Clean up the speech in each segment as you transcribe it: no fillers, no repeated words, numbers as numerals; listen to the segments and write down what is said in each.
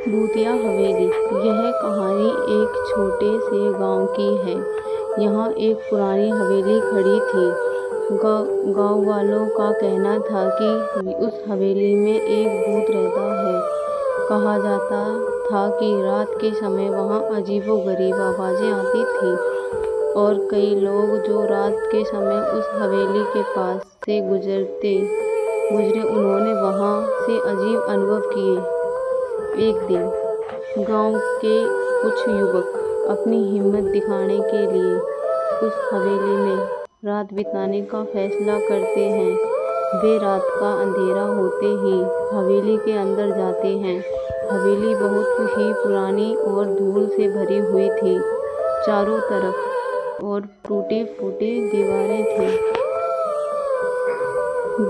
भूतिया हवेली। यह कहानी एक छोटे से गांव की है। यहाँ एक पुरानी हवेली खड़ी थी। गांव वालों का कहना था कि उस हवेली में एक भूत रहता है। कहा जाता था कि रात के समय वहाँ अजीबोगरीब आवाज़ें आती थी और कई लोग जो रात के समय उस हवेली के पास से गुजरे उन्होंने वहाँ से अजीब अनुभव किए। एक दिन गांव के कुछ युवक अपनी हिम्मत दिखाने के लिए उस हवेली में रात बिताने का फैसला करते हैं। वे रात का अंधेरा होते ही हवेली के अंदर जाते हैं। हवेली बहुत ही पुरानी और धूल से भरी हुई थी। चारों तरफ और टूटी फूटी दीवारें थीं।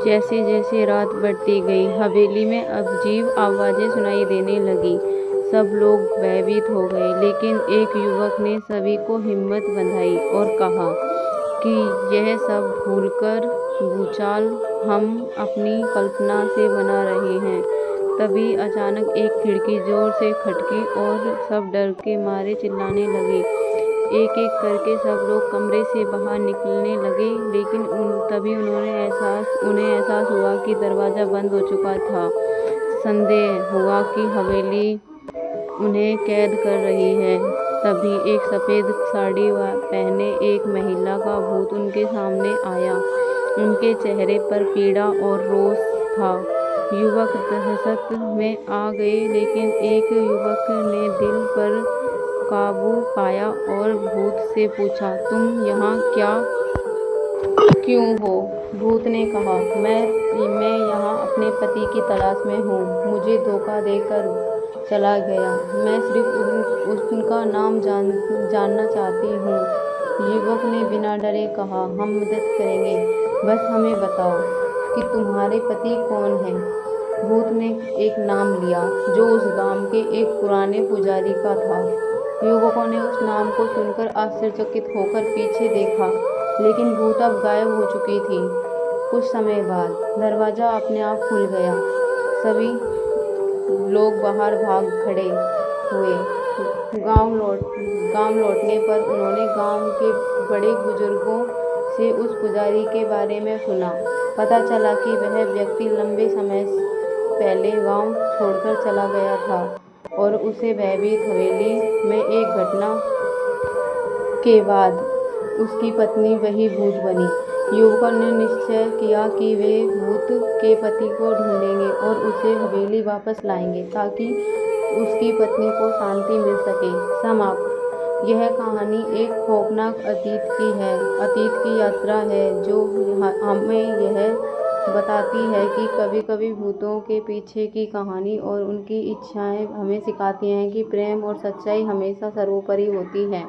जैसे जैसे रात बढ़ती गई हवेली में अजीब आवाज़ें सुनाई देने लगी। सब लोग भयभीत हो गए, लेकिन एक युवक ने सभी को हिम्मत बंधाई और कहा कि यह सब भूलकर भूचाल हम अपनी कल्पना से बना रहे हैं। तभी अचानक एक खिड़की जोर से खटकी और सब डर के मारे चिल्लाने लगे। एक एक करके सब लोग कमरे से बाहर निकलने लगे, लेकिन तभी उन्हें एहसास हुआ कि दरवाज़ा बंद हो चुका था। संदेह हुआ कि हवेली उन्हें कैद कर रही है। तभी एक सफ़ेद साड़ी पहने एक महिला का भूत उनके सामने आया। उनके चेहरे पर पीड़ा और रोष था। युवक दहशत में आ गए, लेकिन एक युवक ने दिल पर काबू पाया और भूत से पूछा, तुम यहाँ क्यों हो? भूत ने कहा, मैं यहाँ अपने पति की तलाश में हूँ। मुझे धोखा देकर चला गया। मैं सिर्फ उनका नाम जानना चाहती हूँ। युवक ने बिना डरे कहा, हम मदद करेंगे, बस हमें बताओ कि तुम्हारे पति कौन है। भूत ने एक नाम लिया जो उस गांव के एक पुराने पुजारी का था। युवकों ने उस नाम को सुनकर आश्चर्यचकित होकर पीछे देखा, लेकिन भूत अब गायब हो चुकी थी। कुछ समय बाद दरवाज़ा अपने आप खुल गया। सभी लोग बाहर भाग खड़े हुए। गांव लौटने पर उन्होंने गांव के बड़े बुजुर्गों से उस पुजारी के बारे में सुना। पता चला कि वह व्यक्ति लंबे समय पहले गांव छोड़कर चला गया था और उसे भयभीत हवेली में एक घटना के बाद उसकी पत्नी वही भूत बनी। युवकों ने निश्चय किया कि वे भूत के पति को ढूंढेंगे और उसे हवेली वापस लाएंगे ताकि उसकी पत्नी को शांति मिल सके। समाप्त। यह कहानी एक खौफनाक अतीत की यात्रा है जो हमें यह बताती है कि कभी कभी भूतों के पीछे की कहानी और उनकी इच्छाएं हमें सिखाती हैं कि प्रेम और सच्चाई हमेशा सर्वोपरि होती है।